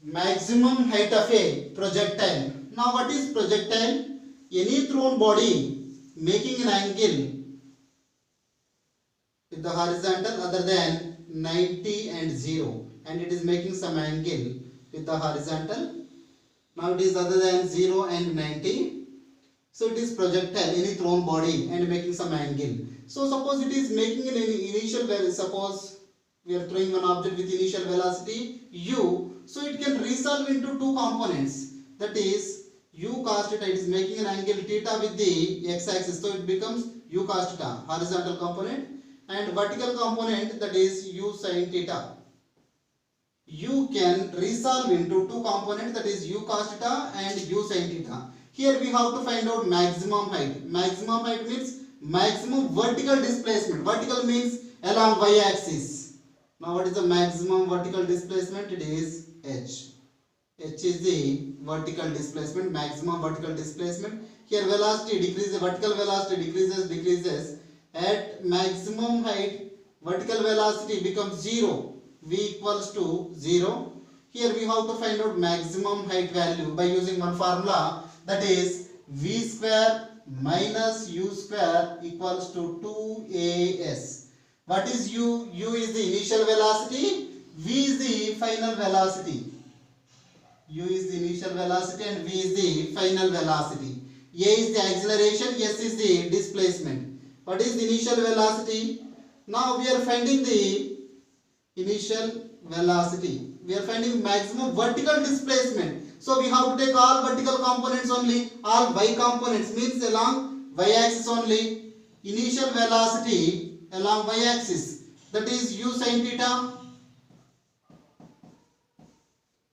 Maximum height of a projectile. Now what is projectile? Any thrown body making an angle with the horizontal other than 90 and 0, and it is making some angle with the horizontal. Now it is other than 0 and 90. So it is projectile, any thrown body and making some angle. So suppose it is making an initial velocity. Suppose we are throwing one object with initial velocity u. So it can resolve into two components. That is u cos theta. It is making an angle theta with the x-axis. So it becomes u cos theta, horizontal component, and vertical component, that is u sin theta. U can resolve into two components, that is u cos theta and u sin theta. Here we have to find out maximum height. Maximum height means maximum vertical displacement. Vertical means along y-axis. Now what is the maximum vertical displacement? It is h. H is the vertical displacement, maximum vertical displacement. Here velocity decreases, vertical velocity decreases. At maximum height, vertical velocity becomes 0. V equals to 0. Here we have to find out maximum height value by using one formula, that is v square minus u square equals to 2as. What is u? U is the initial velocity, v is the final velocity. U is the initial velocity and v is the final velocity. A is the acceleration, s is the displacement. What is the initial velocity? Now we are finding the initial velocity. We are finding maximum vertical displacement. So we have to take all vertical components only. All y components means along y-axis only. Initial velocity along y-axis, that is u sin theta,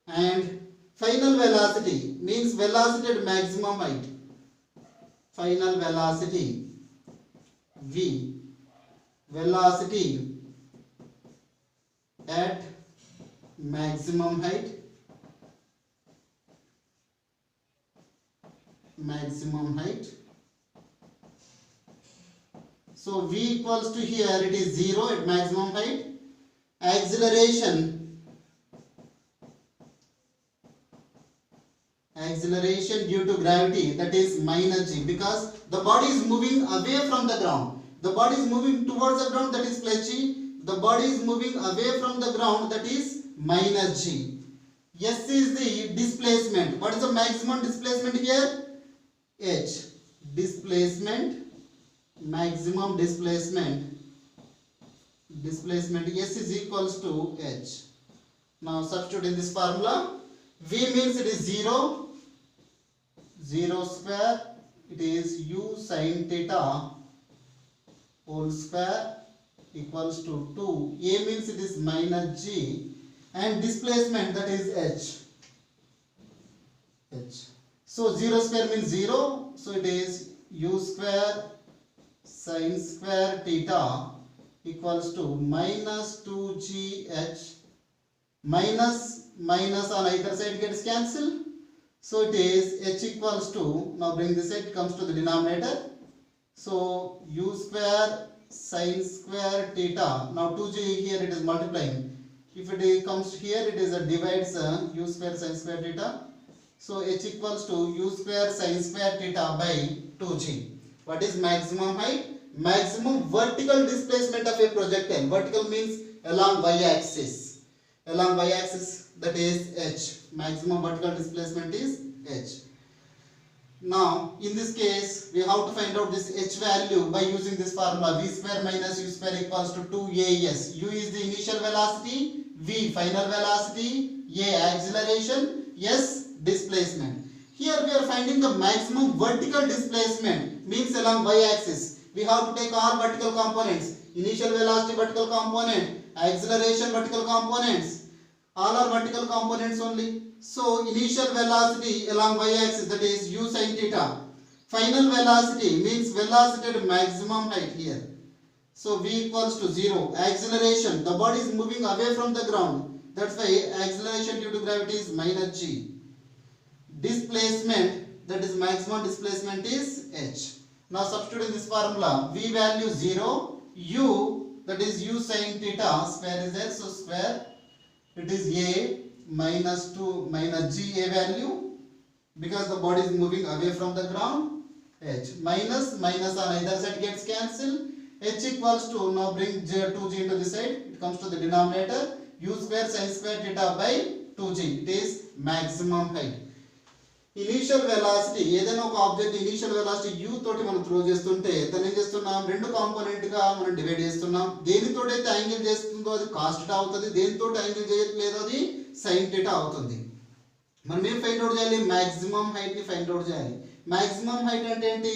and final velocity means velocity at maximum height. Final velocity v, velocity at maximum height, So v equals to, here it is 0 at maximum height. Acceleration due to gravity, that is minus g, because the body is moving away from the ground. The body is moving towards the ground, that is plus g. The body is moving away from the ground, that is minus g. S is the displacement. What is the maximum displacement here? H. Displacement, maximum displacement S is equals to h. Now substitute in this formula. V means it is 0 square, it is u sin theta whole square equals to 2. A means it is minus g, and displacement, that is h. So 0 square means 0, so it is u square sin square theta equals to minus 2gh. Minus on either side gets cancelled, so it is h equals to, now bring this side, comes to the denominator, so u square sin square theta. Now 2g here it is multiplying, if it comes here it is a divides u square sin square theta, so h equals to u square sin square theta by 2g. What is maximum height? Maximum vertical displacement of a projectile. Vertical means along y-axis. Along y-axis, that is h. Maximum vertical displacement is h. Now in this case we have to find out this h value by using this formula, v square minus u square equals to 2as. U is the initial velocity, v final velocity, a acceleration, s displacement. Here we are finding the maximum vertical displacement, means along y-axis. We have to take all vertical components. Initial velocity vertical component, acceleration vertical components, all are vertical components only. So initial velocity along y-axis, that is u sin theta. Final velocity means velocity at maximum height here. So v equals to 0. Acceleration, the body is moving away from the ground. That's why acceleration due to gravity is minus g. Displacement, that is maximum displacement, is h. Now substitute in this formula. V value 0, u, that is u sin theta, square is h, so square, it is a, minus 2 minus g a value, because the body is moving away from the ground. H minus minus on either side gets cancelled. H equals to, now bring 2g into the side, it comes to the denominator, u square sin square theta by 2g. It is maximum height. Initial velocity ఏదైనా ఒక object initial velocity u తోటి మనం throw చేస్తుంటే దాన్ని ఏం చేస్తున్నాం, రెండు component గా మనం డివైడ్ చేస్తున్నాం. దేనితోటైతే యాంగిల్ చేస్తుందో అది కాస్ థీటా అవుతుంది, దేనితో యాంగిల్ చేయట్లేదో అది సైన్ థీటా అవుతుంది. మనం ఏం ఫైండ్ అవుట్ చేయాలి, మాక్సిమం హైట్ ని ఫైండ్ అవుట్ చేయాలి. మాక్సిమం హైట్ అంటే ఏంటి,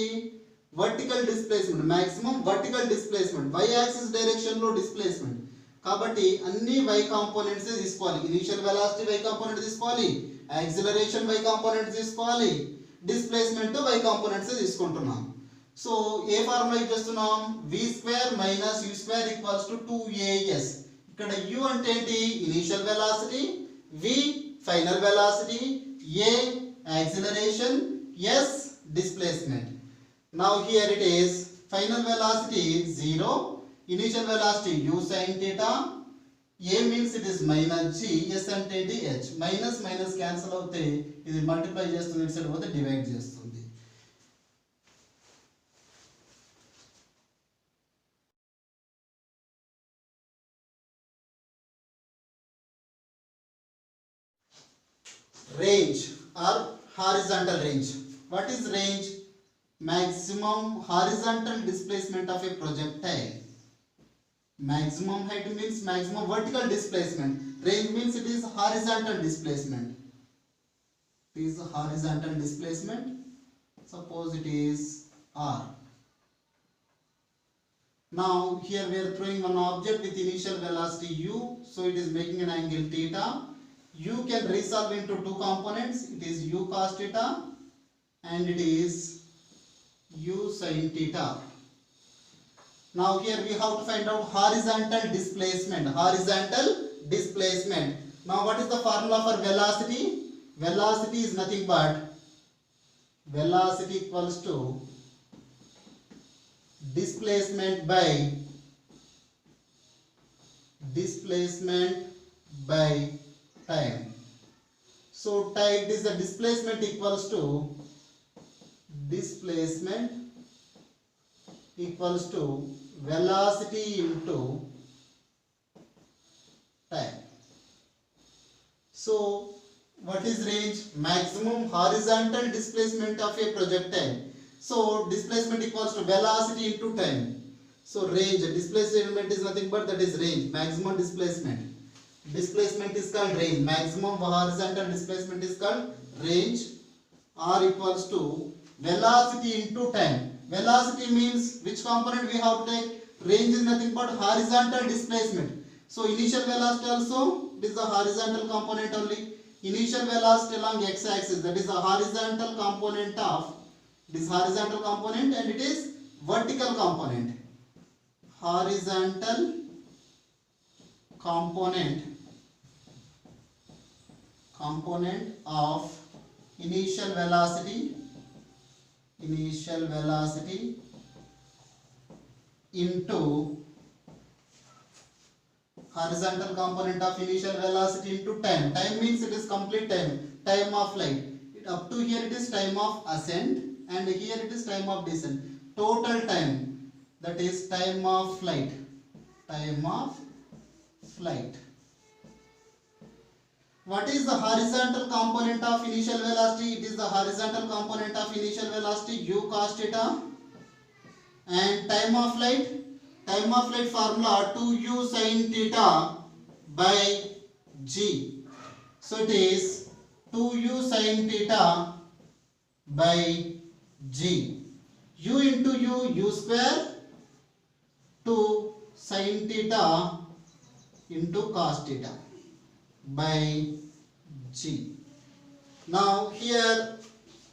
vertical displacement, maximum vertical displacement, y axis direction లో డిస్ప్లేస్మెంట్. కాబట్టి అన్ని y కాంపోనెంట్స్ తీసుకోవాలి. ఇనీషియల్ వెలాసిటీ y కాంపోనెంట్ తీసుకోవాలి, యాక్సిలరేషన్ y కాంపోనెంట్ తీసుకోవాలి, డిస్ప్లేస్మెంట్ y కాంపోనెంట్స్ తీసుకుంటున్నాం. సో ఏ ఫార్ములా యూజ్ చేస్తున్నాం, v square minus u square equals to 2as. ఇక్కడ u అంటే ఏంటి, initial velocity, v final velocity, a acceleration, s displacement. Now here it is, final velocity 0, initial velocity u sin theta, a means it is minus g, s అంటే ఏంటి h. Minus minus cancel అవుతే ఇది multiply చేస్తుంది, ఇటు side పోతే divide చేస్తుంది. Range or horizontal range. What is range? Maximum horizontal displacement of a projectile. Maximum height means maximum vertical displacement. Range means it is horizontal displacement. It is horizontal displacement. Suppose it is r. Now here we are throwing one object with initial velocity u, so it is making an angle theta. U can resolve into two components. It is u cos theta and it is u sin theta. Now here we have to find out horizontal displacement. Horizontal displacement. Now what is the formula for velocity? Velocity is nothing but velocity equals to displacement by time. So time is the displacement equals to velocity into time. So what is range? Maximum horizontal displacement of a projectile. So displacement equals to velocity into time. So range, displacement is nothing but that is range, maximum displacement. Displacement is called range. Maximum horizontal displacement is called range. R equals to velocity into time. Velocity means which component we have to take? Range is nothing but horizontal displacement. So initial velocity also, it is the horizontal component only. Initial velocity along x-axis, that is the horizontal component of this horizontal component, and it is vertical component. Horizontal component of initial velocity into horizontal component of initial velocity into time. Time means it is complete time of flight. Up to here it is time of ascent and here it is time of descent. Total time, that is time of flight. What is the horizontal component of initial velocity? It is the horizontal component of initial velocity u cos theta. And time of flight formula 2u sin theta by g. So it is 2u sin theta by g. U into u square, 2 sin theta into cos theta by g. Now here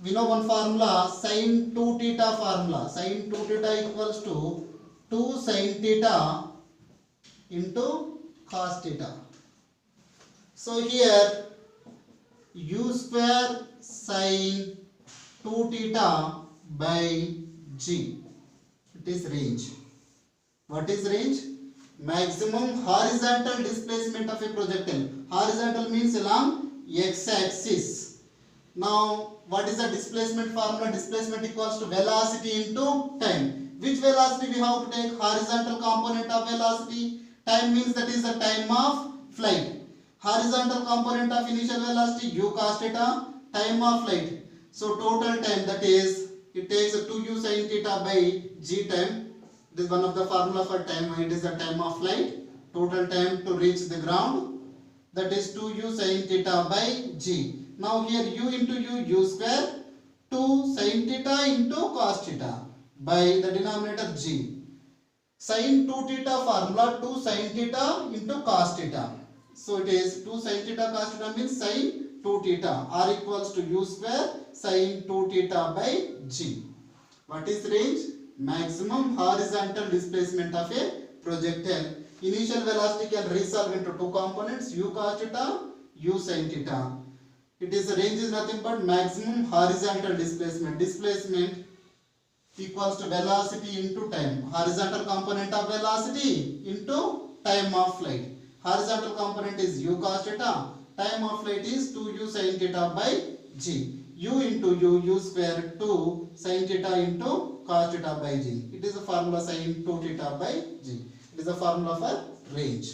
we know one formula, sin 2 theta formula. Sin 2 theta equals to 2 sin theta into cos theta. So here u square sin 2 theta by g. It is range. What is range? maximum horizontal displacement of a projectile. Horizontal means along x-axis. Now, what is the displacement formula? Displacement equals to velocity into time. Which velocity we have to take? Horizontal component of velocity. Time means that is the time of flight. Horizontal component of initial velocity u cos theta, time of flight. So total time, that is, it takes 2u sin theta by g time. This is one of the formula for time. It is the time of flight. Total time to reach the ground, that is 2u sin theta by g. Now here u into u square, 2 sin theta into cos theta by the denominator g. Sin 2 theta formula, 2 sin theta into cos theta. So it is 2 sin theta cos theta means sin 2 theta, r equals to u square sin 2 theta by g. What is range? Maximum horizontal displacement of a projectile. Initial velocity can resolve into two components, u cos theta, u sin theta. It is, the range is nothing but maximum horizontal displacement. Displacement equals to velocity into time. Horizontal component of velocity into time of flight. Horizontal component is u cos theta. Time of flight is 2u sin theta by g. U into u square 2 sin theta into cos theta by g. It is a formula sin 2 theta by g. It is a formula for range.